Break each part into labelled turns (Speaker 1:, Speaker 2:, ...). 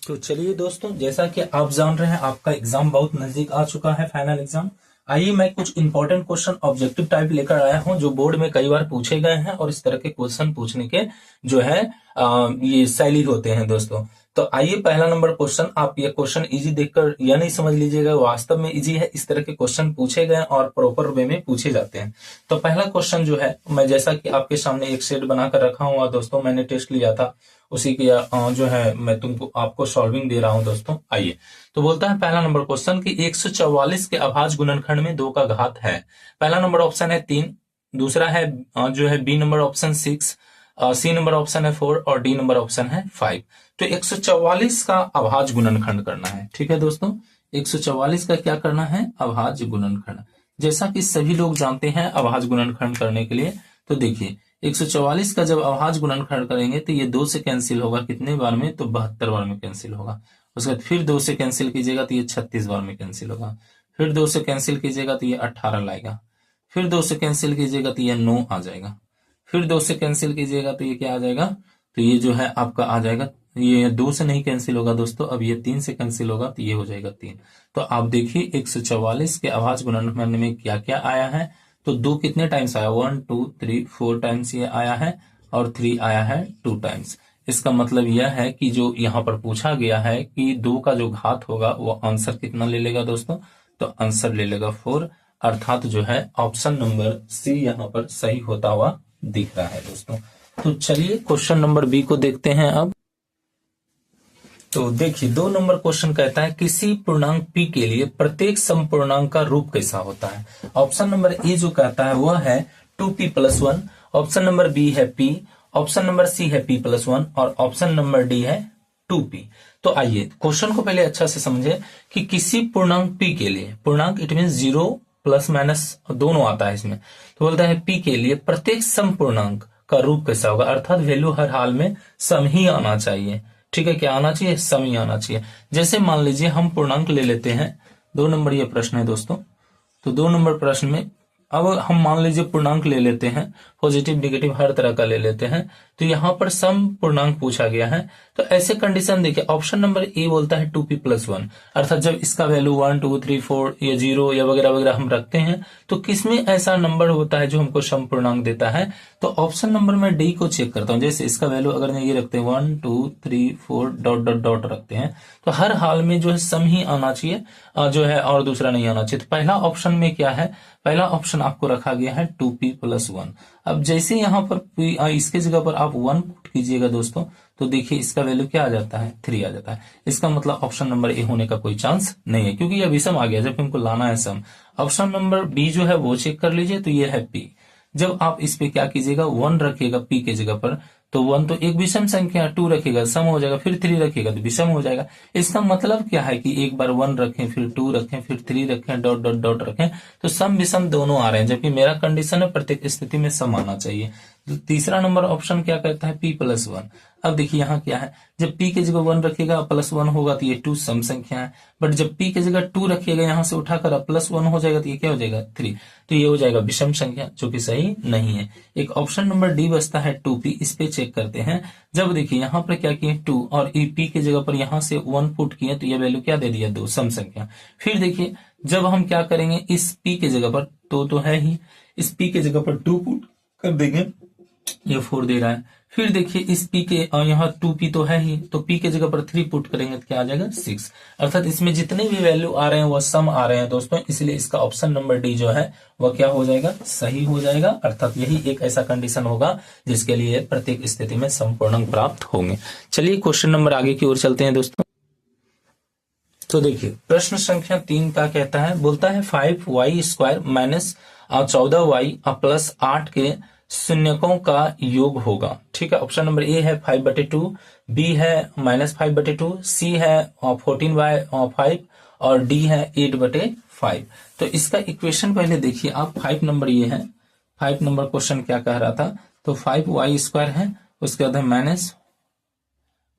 Speaker 1: तो चलिए दोस्तों, जैसा कि आप जान रहे हैं आपका एग्जाम बहुत नजदीक आ चुका है, फाइनल एग्जाम। आइए मैं कुछ इंपॉर्टेंट क्वेश्चन ऑब्जेक्टिव टाइप लेकर आया हूं जो बोर्ड में कई बार पूछे गए हैं और इस तरह के क्वेश्चन पूछने के जो है ये शैली होते हैं दोस्तों। तो आइए पहला नंबर क्वेश्चन, आप ये क्वेश्चन इजी देखकर यह नहीं समझ लीजिएगा वास्तव में इजी है, इस तरह के क्वेश्चन पूछे गए और प्रॉपर वे में पूछे जाते हैं। तो पहला क्वेश्चन जो है, मैं जैसा कि आपके सामने एक सेट बनाकर रखा हुआ दोस्तों, मैंने टेस्ट लिया था उसी के जो है मैं तुमको आपको सॉल्विंग दे रहा हूं दोस्तों। आइए तो बोलता है पहला नंबर क्वेश्चन कि 144 के अभाज्य गुणनखंड में 2 का घात है। पहला नंबर ऑप्शन है 3, दूसरा है जो है B number option 6, C number option है 4 और डी नंबर ऑप्शन है 5। तो 144 का अभाज्य गुणनखंड करना है। ठीक है दोस्तों, 144 का क्या करना है? अभाज्य गुणनखंड। जैसा कि सभी लोग जानते हैं अभाज्य गुणनखंड करने के लिए, तो देखिए 144 का जब अभाज्य गुणनखंड करेंगे तो ये 2 से कैंसिल होगा कितने बार में? तो 72 बार में कैंसिल होगा। उसके बाद फिर 2 से कैंसिल कीजिएगा तो ये 36 बार में कैंसिल होगा। फिर 2 से कैंसिल कीजिएगा तो ये 18 लाएगा। फिर 2 से कैंसिल कीजिएगा तो ये 9 आ जाएगा। फिर 2 से कैंसिल कीजिएगा तो ये क्या आ जाएगा? तो ये जो है आपका आ जाएगा, ये 2 से नहीं कैंसिल होगा दोस्तों, अब ये 3 से कैंसिल होगा तो ये हो जाएगा 3। तो आप देखिए 144 के अभाज्य गुणनखंड में क्या क्या आया है। तो 2 कितने टाइम्स आया? 1 2 3 4 टाइम्स ये आया है और 3 आया है 2 टाइम्स। इसका मतलब यह है कि जो यहाँ पर पूछा गया है कि 2 का जो घात होगा वो आंसर कितना ले लेगा दोस्तों? तो आंसर ले लेगा 4, अर्थात जो है ऑप्शन नंबर सी यहाँ पर सही होता हुआ दिख रहा है दोस्तों। तो चलिए क्वेश्चन नंबर बी को देखते हैं अब। तो देखिए 2 नंबर क्वेश्चन कहता है किसी पूर्णांक p के लिए प्रत्येक समपूर्णांक का रूप कैसा होता है। ऑप्शन नंबर ए जो कहता है वह है 2p+1, ऑप्शन नंबर बी है p, ऑप्शन नंबर सी है p+1 और ऑप्शन नंबर डी है 2p। तो आइए क्वेश्चन को पहले अच्छा से समझे कि किसी पूर्णांक p के लिए, पूर्णांक इट मीन 0 प्लस माइनस दोनों आता है इसमें, तो बोलता है p के लिए प्रत्येक समपूर्णांक का रूप कैसा होगा, अर्थात वैल्यू हर हाल में सम ही आना चाहिए। ठीक है, क्या आना चाहिए? सम ही आना चाहिए। जैसे मान लीजिए हम पूर्णांक ले लेते हैं, 2 नंबर ये प्रश्न है दोस्तों। तो 2 नंबर प्रश्न में अब हम मान लीजिए पूर्णांक ले लेते हैं, पॉजिटिव नेगेटिव हर तरह का ले लेते हैं। तो यहाँ पर सम पूर्णांक पूछा गया है, तो ऐसे कंडीशन देखिए ऑप्शन नंबर ए बोलता है 2p+1, अर्थात जब इसका वैल्यू 1 2 3 4 या 0 या वगैरह वगैरह हम रखते हैं तो किसमें ऐसा नंबर होता है जो हमको सम पूर्णांक देता है? तो ऑप्शन नंबर में डी को चेक करता हूं। जैसे इसका वैल्यू अगर मैं ये रखते हैं 1 2 3 4 डॉट डॉट डॉट रखते हैं तो हर हाल में जो है सम ही आना चाहिए जो है, और दूसरा नहीं आना चाहिए। तो पहला ऑप्शन में क्या है? पहला ऑप्शन आपको रखा गया है 2p+1। अब जैसे यहाँ पर इसके जगह पर आप 1 पुट कीजिएगा दोस्तों, तो देखिए इसका वैल्यू क्या आ जाता है? 3 आ जाता है। इसका मतलब ऑप्शन नंबर ए होने का कोई चांस नहीं है, क्योंकि ये विषम आ गया जब हमको लाना है सम। ऑप्शन नंबर बी जो है वो चेक कर लीजिए, तो ये है पी। जब आप इस पे क्या कीजिएगा? 1 रखिएगा पी के जगह पर, तो 1 तो एक विषम संख्या, 2 रखिएगा सम हो जाएगा, फिर 3 रखिएगा तो विषम हो जाएगा। इसका मतलब क्या है कि एक बार 1 रखें, फिर 2 रखें, फिर 3 रखें, डॉट डॉट डॉट रखें, तो सम विषम दोनों आ रहे हैं, जबकि मेरा कंडीशन है प्रत्येक स्थिति में सम आना चाहिए। तो तीसरा नंबर ऑप्शन क्या कहता है? p+1। अब देखिए यहाँ क्या है, जब p की जगह 1 रखिएगा +1 होगा तो ये 2 सम संख्या है, बट जब p की जगह 2 रखिएगा यहाँ से उठाकर +1 हो जाएगा तो ये क्या हो जाएगा? 3, तो ये हो जाएगा विषम संख्या, जो कि सही नहीं है। एक ऑप्शन नंबर डी बचता है 2p, इस पे चेक करते हैं। जब देखिए यहाँ पर क्या किए 2 और p की जगह पर यहाँ से 1 पुट किए तो ये वैल्यू क्या दे दिया? 2 सम संख्या। फिर देखिए जब हम क्या करेंगे, इस p की जगह पर तो है ही, इस p की जगह पर 2 पुट कर देंगे, ये 4 दे रहा है। फिर देखिए इस p के यहाँ 2p तो है ही, तो p के जगह पर 3 पुट करेंगे तो क्या आ जाएगा? 6। अर्थात इसमें जितने भी वैल्यू आ रहे हैं वह सम आ रहे हैं दोस्तों, इसलिए इसका ऑप्शन नंबर डी जो है वह क्या हो जाएगा? सही हो जाएगा। अर्थात यही एक ऐसा कंडीशन होगा जिसके लिए प्रत्येक स्थिति में सम पूर्णांक प्राप्त होंगे। चलिए क्वेश्चन नंबर आगे की ओर चलते हैं दोस्तों। तो देखिए प्रश्न संख्या 3 का कहता है, बोलता है 5y² - 14y + 8 के शून्यकों का योग होगा। ठीक है, ऑप्शन नंबर ए है 5/2, बी है -5/2, सी है 14/5 और डी है 8/5। तो इसका इक्वेशन पहले देखिए आप। 5 नंबर ये है, 5 नंबर क्वेश्चन क्या कह रहा था? तो 5y² है, उसके बाद है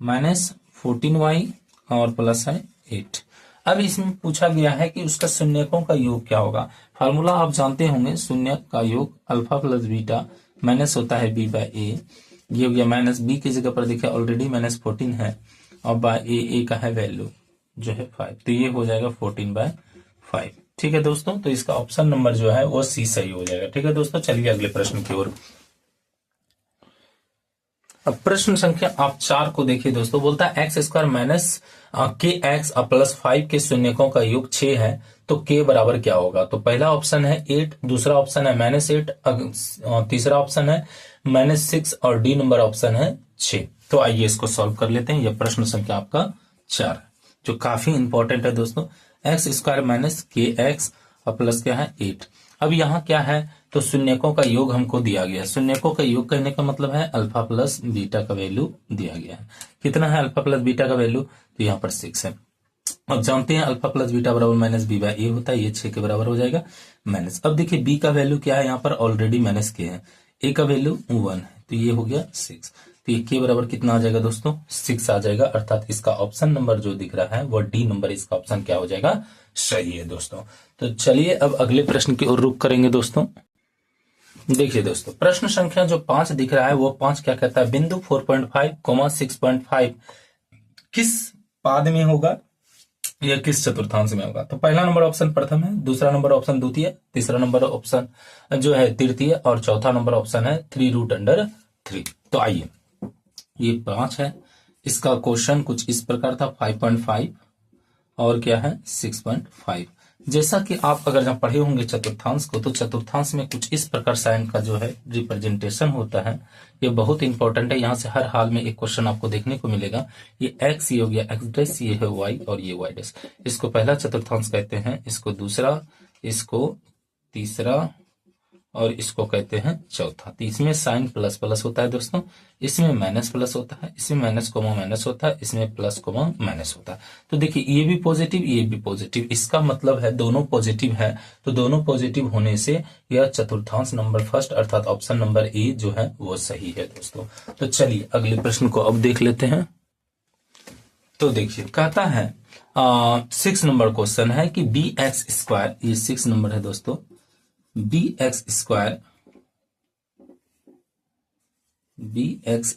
Speaker 1: -14y और प्लस है 8। अब इसमें पूछा गया है कि उसका शून्यकों का योग क्या होगा। फार्मूला आप जानते होंगे, शून्यक का योग अल्फा प्लस बीटा माइनस होता है b/a। ये हो गया माइनस, बी की जगह पर देखिए ऑलरेडी -14 है, और बाय ए का है वैल्यू जो है 5, तो ये हो जाएगा 14/5। ठीक है दोस्तों, तो इसका ऑप्शन नंबर जो है वो सी सही हो जाएगा। ठीक है दोस्तों, चलिए अगले प्रश्न की ओर। अब प्रश्न संख्या आप 4 को देखिए दोस्तों, बोलता है एक्स स्क्वायर माइनस के एक्स प्लस 5 के शून्यकों का योग 6 है, तो के बराबर क्या होगा। तो पहला ऑप्शन है 8, दूसरा ऑप्शन है -8, तीसरा ऑप्शन है -6 और डी नंबर ऑप्शन है 6। तो आइए इसको सॉल्व कर लेते हैं। यह प्रश्न संख्या आपका 4 जो काफी इंपॉर्टेंट है दोस्तों। एक्स स्क्वायर माइनस के एक्स और प्लस क्या है 8। अब यहाँ क्या है, तो शून्यकों का योग हमको दिया गया है। शून्यकों का योग कहने का मतलब है अल्फा प्लस बीटा का वैल्यू दिया गया है। कितना है अल्फा प्लस बीटा का वैल्यू, तो यहाँ पर 6 है। अब जानते हैं अल्फा प्लस बीटा बराबर माइनस बी बाई ए होता है, ये 6 के बराबर हो जाएगा माइनस। अब देखिए बी का वैल्यू क्या है, यहाँ पर ऑलरेडी माइनस के है, ए का वैल्यू 1 है, तो ये हो गया 6। तो ये के बराबर कितना आ जाएगा दोस्तों, 6 आ जाएगा। अर्थात इसका ऑप्शन नंबर जो दिख रहा है वो डी नंबर इसका ऑप्शन क्या हो जाएगा, सही है दोस्तों। तो चलिए अब अगले प्रश्न की ओर रुख करेंगे दोस्तों। देखिए दोस्तों, प्रश्न संख्या जो 5 दिख रहा है वो 5 क्या कहता है, बिंदु 4.5, 6.5 किस पाद में होगा या किस चतुर्थांश में होगा। तो पहला नंबर ऑप्शन प्रथम है, दूसरा नंबर ऑप्शन द्वितीय, तीसरा नंबर ऑप्शन जो है तृतीय और चौथा नंबर ऑप्शन है 3√3। तो आइए, ये 5 है, इसका क्वेश्चन कुछ इस प्रकार था 5.5 और क्या है 6.5। जैसा कि आप अगर जब पढ़े होंगे चतुर्थांश को, तो चतुर्थांश में कुछ इस प्रकार साइन का जो है रिप्रेजेंटेशन होता है। ये बहुत इंपॉर्टेंट है, यहाँ से हर हाल में एक क्वेश्चन आपको देखने को मिलेगा। ये एक्स, ये हो गया एक्स डैश, ये है वाई और ये वाई डैश। इसको पहला चतुर्थांश कहते हैं, इसको दूसरा, इसको तीसरा और इसको कहते हैं चौथा। तो इसमें साइन प्लस प्लस होता है दोस्तों, इसमें माइनस प्लस होता है, इसमें माइनस कोमा माइनस होता है, इसमें प्लस कोमा माइनस होता है। तो देखिए ये भी पॉजिटिव, ये भी पॉजिटिव, इसका मतलब है दोनों पॉजिटिव है। तो दोनों पॉजिटिव होने से यह चतुर्थांश नंबर फर्स्ट अर्थात ऑप्शन नंबर ए जो है वो सही है दोस्तों। तो चलिए अगले प्रश्न को अब देख लेते हैं। तो देखिए कहता है 6 नंबर क्वेश्चन है कि बी एक्स स्क्वायर, ये 6 नंबर है दोस्तों, बी एक्स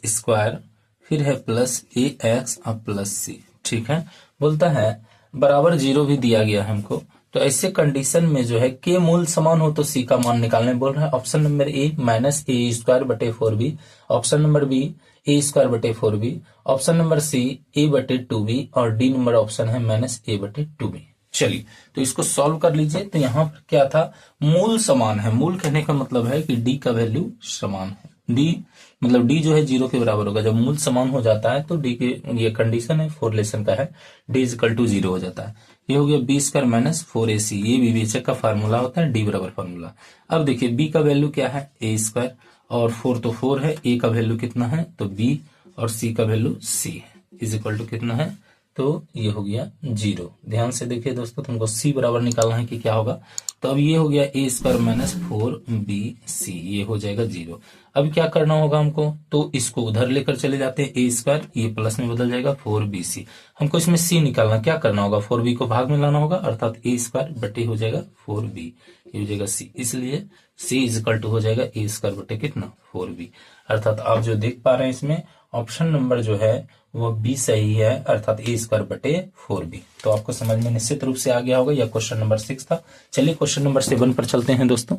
Speaker 1: स्क्वायर फिर है प्लस ए एक्स और प्लस सी। ठीक है, बोलता है बराबर 0 भी दिया गया है हमको। तो ऐसे कंडीशन में जो है के मूल समान हो तो सी का मान निकालने बोल रहा है। ऑप्शन नंबर ए माइनस ए स्क्वायर बटे 4b, ऑप्शन नंबर बी ए स्क्वायर बटे 4b, ऑप्शन नंबर सी ए बटे 2b और डी नंबर ऑप्शन है माइनस ए बटे 2b। चलिए तो इसको सॉल्व कर लीजिए। तो यहाँ पर क्या था, मूल समान है। मूल कहने का मतलब है कि डी का वैल्यू समान है। डी मतलब डी जो है 0 के बराबर होगा। जब मूल समान हो जाता है तो डी के, ये कंडीशन है कोरिलेशन का है, डी इक्वल टू 0 हो जाता है। ये हो गया बी स्क्वायर माइनस 4ac, ये विवेचक का फार्मूला होता है, डी बराबर फार्मूला। अब देखिए बी का वैल्यू क्या है ए स्क्वायर और 4 तो 4 है, ए का वैल्यू कितना है तो बी और सी का वैल्यू सी है, इज इक्वल टू कितना है तो ये हो गया 0। ध्यान से देखिए दोस्तों, तुमको सी बराबर निकालना है कि क्या होगा। तो अब ये हो गया ए स्क्वायर माइनस 4bc, ये हो जाएगा 0। अब क्या करना होगा हमको, तो इसको उधर लेकर चले जाते हैं, ए स्क्वायर ये प्लस में बदल जाएगा 4bc। हमको इसमें सी निकालना, क्या करना होगा 4b को भाग में लाना होगा, अर्थात ए स्क्वायर बटे हो जाएगा 4b, ये हो जाएगा सी। इसलिए सी इज इक्वल टू हो जाएगा ए स्क्वायर बटे कितना 4b। अर्थात आप जो देख पा रहे हैं इसमें ऑप्शन नंबर जो है वो बी सही है, अर्थात ए स्क्वायर बटे 4b। तो आपको समझ में निश्चित रूप से आ गया होगा। यह क्वेश्चन नंबर 6 था। चलिए क्वेश्चन नंबर 7 पर चलते हैं दोस्तों।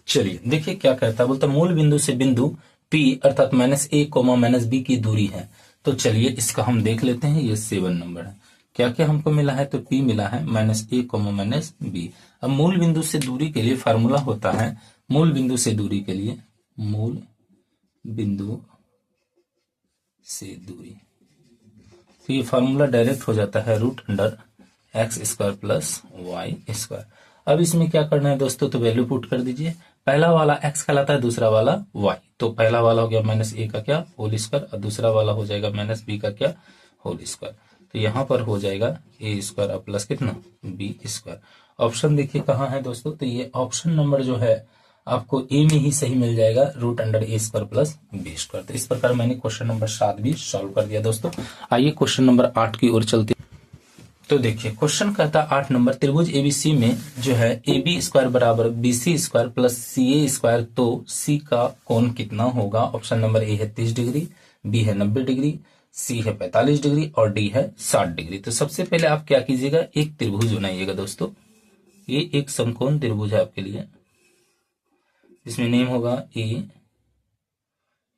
Speaker 1: चलिए देखिए क्या कहता है, बोलता मूल बिंदु से बिंदु P अर्थात -a, -b की दूरी है। तो चलिए इसका हम देख लेते हैं। ये 7 नंबर है। क्या क्या हमको मिला है, तो P मिला है -a, -b। अब मूल बिंदु से दूरी के लिए फार्मूला होता है, मूल बिंदु से दूरी के लिए, मूल बिंदु से दूरी, तो ये फार्मूला डायरेक्ट हो जाता है √x² प्लस वाई स्क्वायर। अब इसमें क्या करना है दोस्तों, तो वैल्यू पुट कर दीजिए। पहला वाला x कहलाता है, दूसरा वाला y। तो पहला वाला हो गया -a का क्या होल स्क्वायर और दूसरा वाला हो जाएगा -b का क्या होल स्क्वायर। तो यहाँ पर हो जाएगा a स्क्वायर और प्लस कितना b स्क्वायर। ऑप्शन देखिए कहाँ है दोस्तों, तो ये ऑप्शन नंबर जो है आपको ए में ही सही मिल जाएगा, √a² प्लस b²। तो इस प्रकार मैंने क्वेश्चन नंबर 7 भी सॉल्व कर दिया दोस्तों। आइए क्वेश्चन नंबर 8 की ओर चलते। तो देखिए क्वेश्चन कहता 8 नंबर, त्रिभुज एबीसी में जो है AB² बराबर BC² प्लस CA², तो C का कोण कितना होगा। ऑप्शन नंबर ए है 30 डिग्री, बी है 90 डिग्री, सी है 45 डिग्री और डी है 60 डिग्री। तो सबसे पहले आप क्या कीजिएगा, एक त्रिभुज बनाइएगा दोस्तों। ये एक समकोण त्रिभुज है आपके लिए, इसमें नेम होगा ए,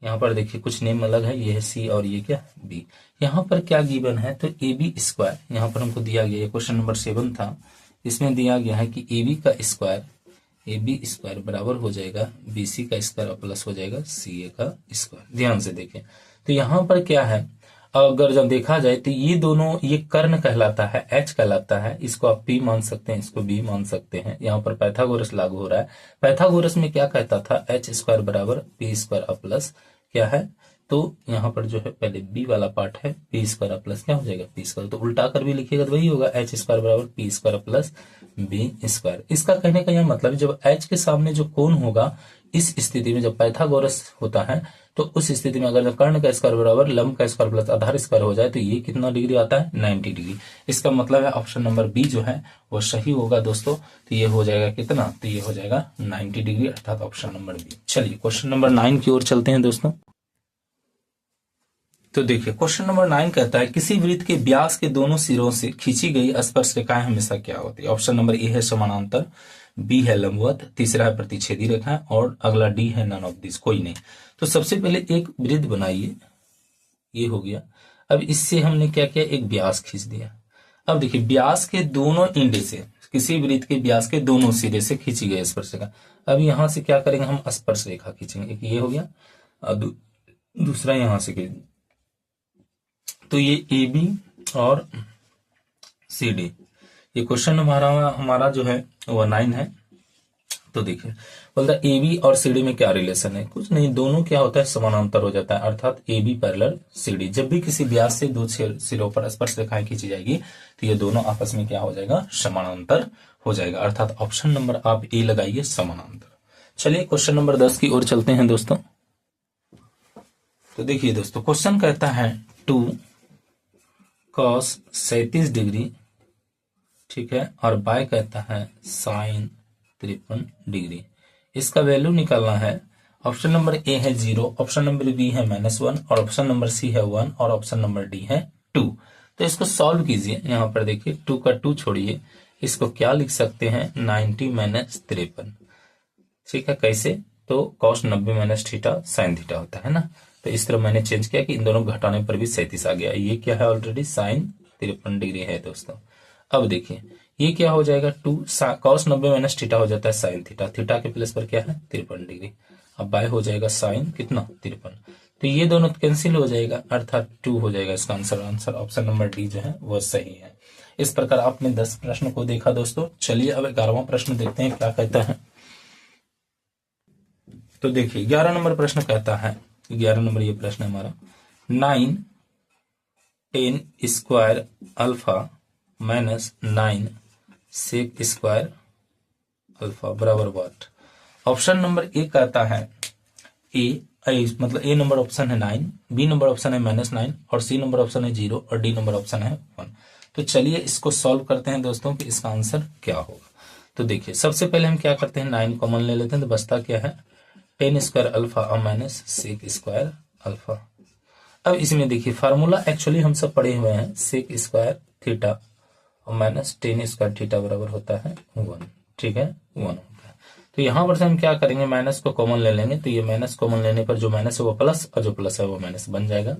Speaker 1: यहाँ पर देखिए कुछ नेम अलग है, ये है सी और ये क्या बी। यहाँ पर क्या गिवन है, तो ए बी स्क्वायर यहाँ पर हमको दिया गया, ये क्वेश्चन नंबर 7 था, इसमें दिया गया है कि ए बी का स्क्वायर, ए बी स्क्वायर बराबर हो जाएगा बी सी का स्क्वायर और प्लस हो जाएगा सी ए का स्क्वायर। ध्यान से देखें, तो यहाँ पर क्या है, अगर जब देखा जाए तो ये दोनों, ये कर्ण कहलाता है, एच कहलाता है, इसको आप पी मान सकते हैं, इसको बी मान सकते हैं। यहाँ पर पाइथागोरस लागू हो रहा है। पाइथागोरस में क्या कहता था, एच स्क्वायर बराबर पी स्क्वायर और प्लस क्या है, तो यहाँ पर जो है पहले बी वाला पार्ट है, पी स्क्वायर प्लस क्या हो जाएगा पी स्क्वायर, तो उल्टा कर भी लिखिएगा तो वही होगा, एच स्क्वायर बराबर P square plus B square. इसका कहने का यह मतलब जब एच के सामने जो कोण होगा, इस स्थिति में जब पाइथागोरस होता है तो उस स्थिति में अगर कर्ण का स्क्वायर बराबर लंब का स्क्वायर प्लस आधार स्क्वायर हो जाए तो ये कितना डिग्री आता है, 90 डिग्री। इसका मतलब है ऑप्शन नंबर बी जो है वो सही होगा दोस्तों। तो ये हो जाएगा कितना, तो ये हो जाएगा 90 डिग्री, अर्थात ऑप्शन नंबर बी। चलिए क्वेश्चन नंबर 9 की ओर चलते हैं दोस्तों। तो देखिए क्वेश्चन नंबर 9 कहता है किसी वृत्त के व्यास के दोनों सिरों से खींची गई स्पर्श रेखाएं हमेशा क्या होती है। ऑप्शन नंबर ए है समानांतर, बी है लंबवत, तीसरा है प्रतिच्छेदी रेखा और अगला डी है नन ऑफ दिस, कोई नहीं। तो सबसे पहले एक वृत्त बनाइए, ये हो गया। अब इससे हमने क्या किया, एक व्यास खींच दिया। अब देखिए व्यास के दोनों इंड से, किसी वृत्त के व्यास के दोनों सिरे से खींची गई स्पर्श रेखा। अब यहां से क्या करेंगे, हम स्पर्श रेखा खींचेंगे, एक ये हो गया, अब दूसरा यहां से खींच, तो ये ए बी और सी डी। ये क्वेश्चन हमारा जो है वो 9 है। तो देखिए बोलता है ए बी और सी डी में क्या रिलेशन है, कुछ नहीं, दोनों क्या होता है समानांतर हो जाता है, अर्थात A B parallel C D. जब भी किसी व्यास से दो सिरों पर स्पर्श रेखाएं खींची जाएगी तो ये दोनों आपस में क्या हो जाएगा, समानांतर हो जाएगा, अर्थात ऑप्शन नंबर आप ए लगाइए, समानांतर। चलिए क्वेश्चन नंबर 10 की ओर चलते हैं दोस्तों। तो देखिए दोस्तों क्वेश्चन कहता है 2 cos 37 डिग्री, ठीक है, और बाय कहता है साइन 53 डिग्री। इसका वैल्यू निकालना है। ऑप्शन नंबर ए है 0, ऑप्शन नंबर बी है -1 और ऑप्शन नंबर सी है 1 और ऑप्शन नंबर डी है 2। तो इसको सॉल्व कीजिए। यहाँ पर देखिए 2 का 2 छोड़िए, इसको क्या लिख सकते हैं, 90 - 53, ठीक है। कैसे, तो कॉस 90 - थीटा साइन थीटा होता है ना, तो इस तरह मैंने चेंज किया कि इन दोनों घटाने पर भी 37 आ गया। ये क्या है, ऑलरेडी साइन 53 डिग्री है दोस्तों। अब देखिए ये क्या हो जाएगा, 2 कॉस 90 - थीटा हो जाता है साइन थीटा, थीटा के प्लेस पर क्या है 53 डिग्री। अब बाय हो जाएगा साइन कितना 53, तो ये दोनों कैंसिल हो जाएगा, अर्थात 2 हो जाएगा इसका आंसर ऑप्शन नंबर डी जो है वो सही है। इस प्रकार आपने 10 प्रश्न को देखा दोस्तों। चलिए अब 11वां प्रश्न देखते हैं क्या कहता है। तो देखिए 11 नंबर प्रश्न कहता है, 11 नंबर ये प्रश्न है हमारा, 9 10 square alpha minus 9 sec square alpha बराबर व्हाट। ऑप्शन नंबर ए कहता है ए मतलब ए नंबर ऑप्शन है 9, बी नंबर ऑप्शन है -9 और सी नंबर ऑप्शन है 0 और डी नंबर ऑप्शन है 1। तो चलिए इसको सॉल्व करते हैं दोस्तों कि इसका आंसर क्या होगा। तो देखिए सबसे पहले हम क्या करते हैं, 9 कॉमन ले लेते हैं, तो बचता क्या है 10 स्क्वायर अल्फा और माइनस सेक स्क्वायर अल्फा। अब इसमें देखिए फार्मूला एक्चुअली हम सब पढ़े हुए हैं, सेक स्क्वायर थीटा और माइनस 10 स्क्वायर थीटा बराबर होता है 1, ठीक है 1 होता है। तो यहां पर से हम क्या करेंगे, माइनस को कॉमन ले लेंगे, तो ये माइनस कॉमन लेने पर जो माइनस है वो प्लस और जो प्लस है वो माइनस बन जाएगा।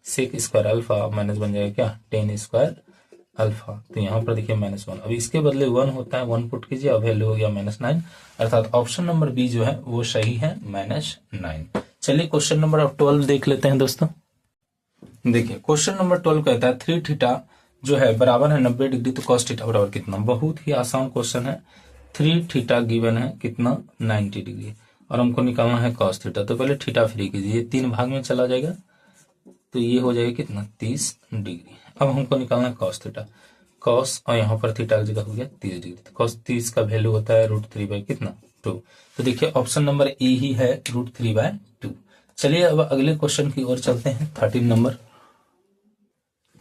Speaker 1: सेक स्क्वायर अल्फा माइनस बन जाएगा क्या 10 स्क्वायर अल्फा। तो यहाँ पर देखिए -1, अब इसके बदले 1 होता है, 1 पुट कीजिए, अब वैल्यू हो गया -9, अर्थात ऑप्शन नंबर बी जो है वो सही है -9। चलिए क्वेश्चन नंबर 12 देख लेते हैं दोस्तों। देखिए क्वेश्चन नंबर 12 कहता है 3 थीटा जो है बराबर है 90 डिग्री, तो कॉस थीटा बराबर कितना। बहुत ही आसान क्वेश्चन है। 3 थीटा गिवन है कितना 90 डिग्री और हमको निकालना है कॉस थीटा। तो पहले थीटा फ्री कीजिए, 3 भाग में चला जाएगा, तो ये हो जाएगा कितना 30 डिग्री। अब हमको निकालना है कॉस थीटा, कॉस और यहाँ पर थीटा की जगह हो गया 30 डिग्री, तो कॉस 30 का वैल्यू होता है √3 कितना 2। तो देखिए ऑप्शन नंबर ए ही है √3/2। चलिए अब अगले क्वेश्चन की ओर चलते हैं, 13 नंबर।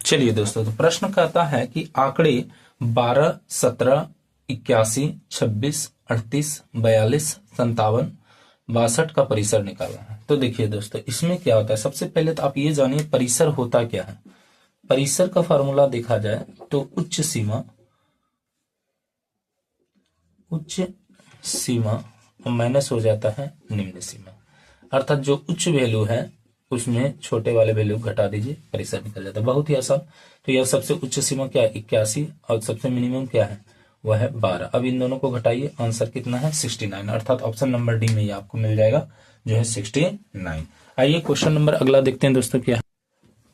Speaker 1: चलिए दोस्तों तो प्रश्न कहता है कि आंकड़े 12 17 81 26 38 42 57 62 का परिसर निकालना है। तो देखिए दोस्तों, इसमें क्या होता है, सबसे पहले तो आप ये जानिए परिसर होता क्या है। परिसर का फॉर्मूला देखा जाए तो उच्च सीमा माइनस हो जाता है निम्न सीमा, अर्थात जो उच्च वैल्यू है उसमें छोटे वाले वैल्यू घटा दीजिए, परिसर निकल जाता है। बहुत ही आसान। तो यह सबसे उच्च सीमा क्या है 81 और सबसे मिनिमम क्या है वह है 12। अब इन दोनों को घटाइए, आंसर कितना है 69, अर्थात ऑप्शन नंबर डी में ये आपको मिल जाएगा जो है 69। आइए क्वेश्चन नंबर अगला देखते हैं दोस्तों क्या है।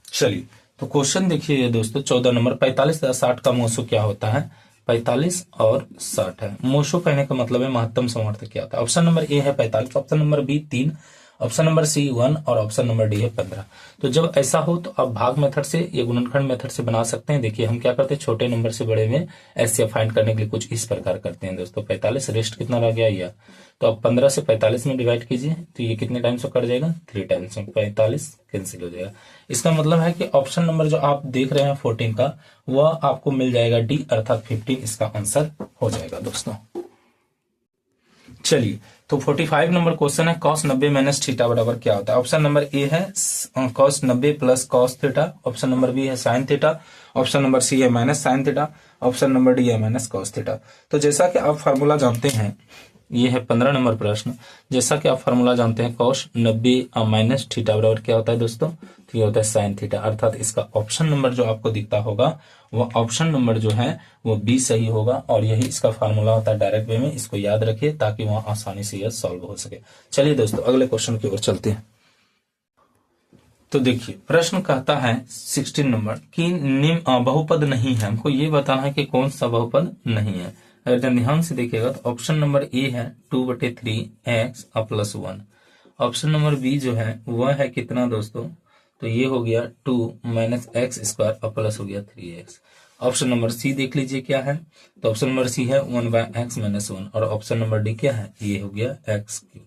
Speaker 1: चलिए तो क्वेश्चन देखिए ये दोस्तों 14 नंबर, 45 तथा 60 का मोसो क्या होता है। 45 और 60 है। मोसो कहने का मतलब है महत्तम समवर्तक क्या होता है। ऑप्शन नंबर ए है 45, option number B 3, option number C 1 और ऑप्शन नंबर डी है 15। तो जब ऐसा हो तो आप भाग मेथड से या गुणनखंड मेथड से बना सकते हैं। देखिए हम क्या करते हैं, छोटे नंबर से बड़े में एचसीएफ फाइंड करने के लिए कुछ इस प्रकार करते हैं दोस्तों। 45 रेस्ट कितना रह गया यह, तो आप 15 से 45 में डिवाइड कीजिए तो ये कितने टाइम्स में कट जाएगा 3 टाइम्स में, 45 कैंसिल हो जाएगा। इसका मतलब है कि ऑप्शन नंबर जो आप देख रहे हैं 14 का वह आपको मिल जाएगा डी, अर्थात 15 इसका आंसर हो जाएगा दोस्तों। चलिए तो 45 नंबर क्वेश्चन है cos 90 माइनस थीटा बराबर क्या होता है। ऑप्शन नंबर ए है cos 90 plus cos theta, option number B है sin theta, option number C है minus sin theta, option number D है माइनस cos थीटा। तो जैसा कि आप फार्मूला जानते हैं, ये है 15 नंबर प्रश्न। जैसा कि आप फार्मूला जानते हैं cos 90 माइनस थीटा बराबर क्या होता है दोस्तों, तो ये होता है sin थीटा, अर्थात इसका ऑप्शन नंबर जो आपको दिखता होगा वो ऑप्शन नंबर जो है वो बी सही होगा। और यही इसका फार्मूला होता है डायरेक्ट वे में, इसको याद रखिए ताकि वहां आसानी से यह सॉल्व हो सके। चलिए दोस्तों अगले क्वेश्चन की ओर चलते हैं। तो देखिए प्रश्न कहता है 16 नंबर कि निम्न बहुपद नहीं है। हमको ये बताना है कि कौन सा बहुपद नहीं है। अगर ध्यान से देखिएगा तो ऑप्शन नंबर ए है 2/3 x plus 1, option number B जो है वह है कितना दोस्तों, तो ये हो गया 2 माइनस एक्स स्क्वायर प्लस हो गया 3x। ऑप्शन नंबर सी देख लीजिए क्या है, तो ऑप्शन नंबर सी है 1/x माइनस 1 और ऑप्शन नंबर डी क्या है, ये हो गया x3।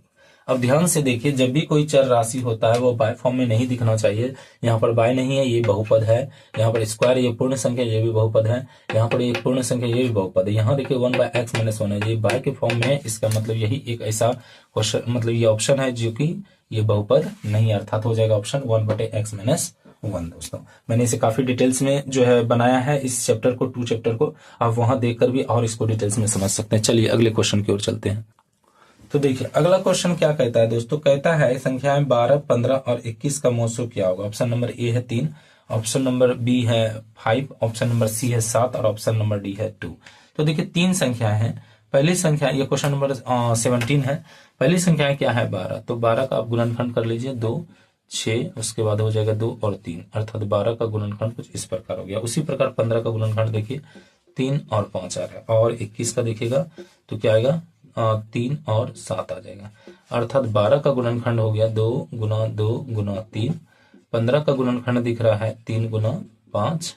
Speaker 1: अब ध्यान से देखिए, जब भी कोई चर राशि होता है वो बाय फॉर्म में नहीं दिखना चाहिए। यहाँ पर बाय नहीं है, ये बहुपद है। यहाँ पर स्क्वायर ये पूर्ण संख्या, ये भी बहुपद है। यहाँ पर एक पूर्ण संख्या, ये भी बहुपद है। यहाँ देखिए 1/x माइनस 1 है, ये बाय के फॉर्म में है। इसका मतलब यही एक ऐसा क्वेश्चन, मतलब ये ऑप्शन है जो कि ये बहुपद नहीं, अर्थात हो जाएगा ऑप्शन 1/x माइनस 1 दोस्तों। मैंने इसे काफी डिटेल्स में जो है बनाया है, इस चैप्टर को 2 चैप्टर को आप वहां देखकर भी और इसको डिटेल्स में समझ सकते हैं। चलिए अगले क्वेश्चन की ओर चलते हैं। तो देखिए अगला क्वेश्चन क्या कहता है दोस्तों, कहता है संख्याएं 12, 15 और 21 का मोसो क्या होगा। ऑप्शन नंबर ए है 3, ऑप्शन नंबर बी है 5, ऑप्शन नंबर सी है 7 और ऑप्शन नंबर डी है 2। तो देखिए 3 संख्याएं हैं। पहली संख्या, ये क्वेश्चन नंबर 17 है। पहली संख्या क्या है 12, तो 12 का आप गुणनखंड कर लीजिए 2, 6, उसके बाद हो जाएगा 2 और 3, अर्थात 12 का गुणनखंड कुछ इस प्रकार हो गया। उसी प्रकार 15 का गुणनखंड देखिए 3 और 5 आ रहा है, और 21 का देखिएगा तो क्या आएगा 3 और 7 आ जाएगा, अर्थात 12 का गुणनखंड हो गया 2 गुना 2 गुना 3। 15 का गुणनखंड दिख रहा है 3 गुना 5,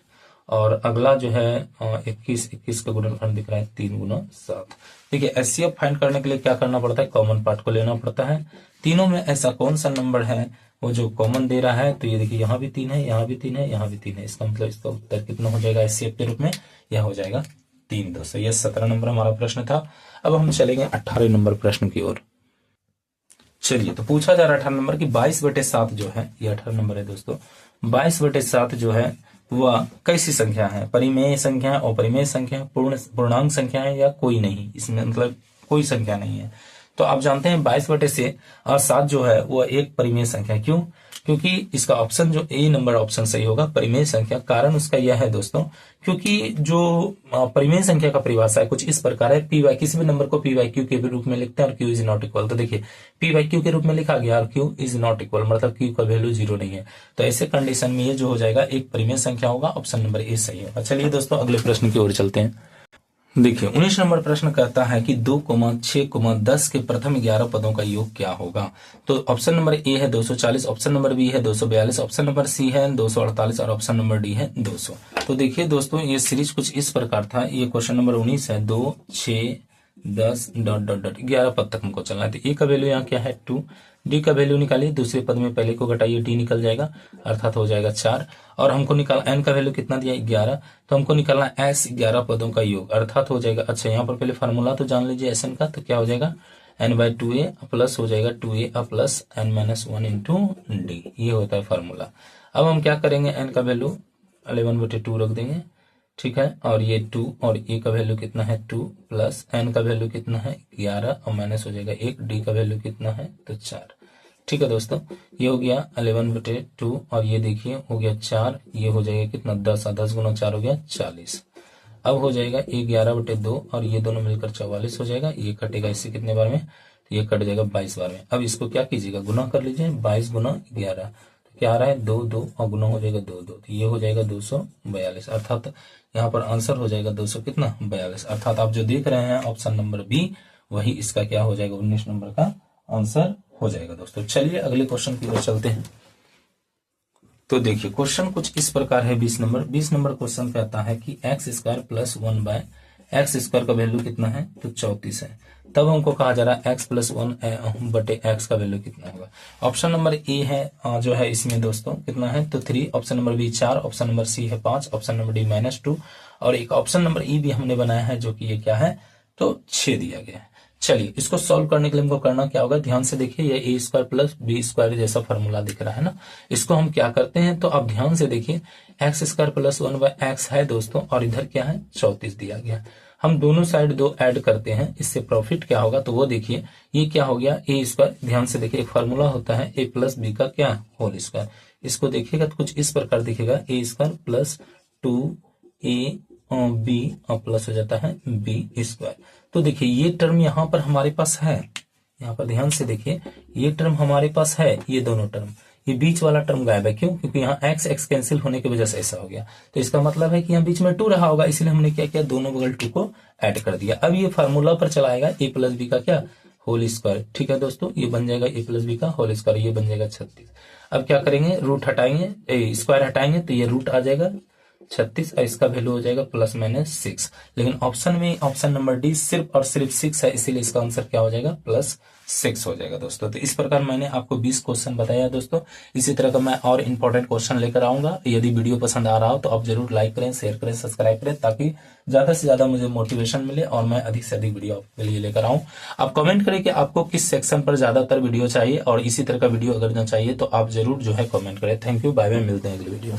Speaker 1: और अगला जो है 21 का गुणनखंड दिख रहा है 3 गुना 7। देखिए एचसीएफ फाइंड करने के लिए क्या करना पड़ता है, कॉमन पार्ट को लेना पड़ता है। तीनों में ऐसा कौन सा नंबर है वो जो कॉमन दे रहा है, तो ये देखिए यहाँ भी 3 है, यहाँ भी 3 है, यहाँ भी 3 है। इसका मतलब इसका उत्तर कितना हो जाएगा एचसीएफ के रूप में, यह हो जाएगा 3 दोस्तों। यह 17 नंबर हमारा प्रश्न था। अब हम चलेंगे 18 नंबर प्रश्न की ओर। चलिए तो पूछा जा रहा है 18 नंबर की 22/7 जो है, ये 18 नंबर है दोस्तों। 22/7 जो है वह कैसी संख्या है, परिमेय संख्या है, अपरिमेय संख्या है, पूर्णांक संख्या है या कोई नहीं, इसमें मतलब कोई संख्या नहीं है। तो आप जानते हैं 22/7 जो है वह एक परिमेय संख्या है। क्यों? क्योंकि इसका ऑप्शन जो ए नंबर ऑप्शन सही होगा, परिमेय संख्या। कारण उसका यह है दोस्तों, क्योंकि जो परिमेय संख्या का परिभाषा है कुछ इस प्रकार है, पी वाई, किसी भी नंबर को पी वाई क्यू के रूप में लिखते हैं और क्यू इज नॉट इक्वल। तो देखिए पी वाई क्यू के रूप में लिखा गया और क्यू इज नॉट इक्वल, मतलब क्यू का वैल्यू 0 नहीं है। तो ऐसे कंडीशन में ये जो हो जाएगा एक परिमेय संख्या होगा, ऑप्शन नंबर ए सही होगा। चलिए दोस्तों अगले प्रश्न की ओर चलते हैं। देखिए 19 नंबर प्रश्न कहता है कि 2, 6, 10 के प्रथम 11 पदों का योग क्या होगा। तो ऑप्शन नंबर ए है 240, ऑप्शन नंबर बी है 242, ऑप्शन नंबर सी है 248 और ऑप्शन नंबर डी है 200। तो देखिए दोस्तों ये सीरीज कुछ इस प्रकार था। ये क्वेश्चन नंबर 19 है, 2, 6, 10 ... 11 पद तक हमको चलना है। तो ए का वैल्यू यहाँ क्या है 2, डी का वैल्यू निकालिए, दूसरे पद में पहले को घटाइए, डी निकल जाएगा, अर्थात हो जाएगा 4। और हमको निकालना एन का वैल्यू कितना दिया 11, तो हमको निकालना एस 11 पदों का योग, अर्थात हो जाएगा, अच्छा यहाँ पर पहले फार्मूला तो जान लीजिए एस एन का, तो क्या हो जाएगा n/2a प्लस हो जाएगा 2a plus n-1 into D, ये होता है फार्मूला। अब हम क्या करेंगे, n का वैल्यू 11/2 रख देंगे, ठीक है, और ये 2 और ए का वैल्यू कितना है 2 प्लस n का वैल्यू कितना है 11 और माइनस हो जाएगा 1, डी का वैल्यू कितना है तो 4। ठीक है दोस्तों, ये हो गया 11/2 और ये देखिए हो गया 4, ये हो जाएगा कितना 10, 10 गुना 4 हो गया 40। अब हो जाएगा 11/2 और ये दोनों मिलकर 44 हो जाएगा, ये कटेगा इससे कितने बार में, तो ये कट जाएगा 22 बार में। अब इसको क्या कीजिएगा, गुना कर लीजिए, 22 गुना 11, तो क्या आ रहा है 2 2 और गुना हो जाएगा 2 2, तो ये हो जाएगा 242, अर्थात यहाँ पर आंसर हो जाएगा 200 कितना 42, अर्थात आप जो देख रहे हैं ऑप्शन नंबर बी वही इसका क्या हो जाएगा 19 नंबर का आंसर हो जाएगा दोस्तों। चलिए अगले क्वेश्चन की ओर चलते हैं। तो देखिए क्वेश्चन कुछ इस प्रकार है, 20 नंबर क्वेश्चन कहता है कि x² प्लस 1/x² का वैल्यू कितना है तो 34 है। तब हमको कहा जा रहा है x प्लस 1/x का वैल्यू कितना होगा। ऑप्शन नंबर ए है जो है इसमें दोस्तों कितना है तो 3, option number B 4, option number C है 5, ऑप्शन नंबर डी -2 और एक ऑप्शन नंबर ई भी हमने बनाया है जो कि ये क्या है तो 6 दिया गया है। चलिए इसको सॉल्व करने के लिए हमको करना क्या होगा, ध्यान से देखिए, ये a² प्लस b² जैसा फॉर्मूला दिख रहा है ना, इसको हम क्या करते हैं तो आप ध्यान से देखिए, x² प्लस 1/x है दोस्तों और इधर क्या है 34 दिया गया। हम दोनों साइड 2 ऐड करते हैं, इससे प्रॉफिट क्या होगा तो वो देखिए, ये क्या हो गया a², ध्यान से देखिए एक फार्मूला होता है a प्लस b का क्या होल स्क्वायर, इसको देखिएगा तो कुछ इस प्रकार दिखेगा a² प्लस 2a b और प्लस हो जाता है b²। तो देखिए ये टर्म यहाँ पर हमारे पास है, यहाँ पर ध्यान से देखिए ये टर्म हमारे पास है, ये दोनों टर्म, ये बीच वाला टर्म गायब है, क्यों, क्योंकि यहाँ x कैंसिल होने की वजह से ऐसा हो गया। तो इसका मतलब है कि यहाँ बीच में 2 रहा होगा, इसलिए हमने क्या किया दोनों बगल 2 को ऐड कर दिया। अब ये फार्मूला पर चलाएगा a प्लस बी का क्या होल स्क्वायर। ठीक है दोस्तों, ये बन जाएगा a प्लस बी का होल स्क्वायर, ये बन जाएगा 36। अब क्या करेंगे, रूट हटाएंगे, स्क्वायर हटाएंगे तो ये रूट आ जाएगा 36 और इसका वैल्यू हो जाएगा +-6। लेकिन ऑप्शन में ऑप्शन नंबर डी सिर्फ और सिर्फ 6 है, इसीलिए इसका आंसर क्या हो जाएगा +6 हो जाएगा दोस्तों। तो इस प्रकार मैंने आपको 20 क्वेश्चन बताया दोस्तों। इसी तरह का मैं और इंपॉर्टेंट क्वेश्चन लेकर आऊंगा। यदि वीडियो पसंद आ रहा हो तो आप जरूर लाइक करें, शेयर करें, सब्सक्राइब करें, ताकि ज्यादा से ज्यादा मुझे मोटिवेशन मिले और मैं अधिक से अधिक वीडियो आपके लिए लेकर आऊं। आप कमेंट करें कि आपको किस सेक्शन पर ज्यादातर वीडियो चाहिए और इसी तरह का वीडियो अगर ना चाहिए तो आप जरूर जो है कमेंट करें। थैंक यू, बाय बाय, मिलते हैं अगली वीडियो।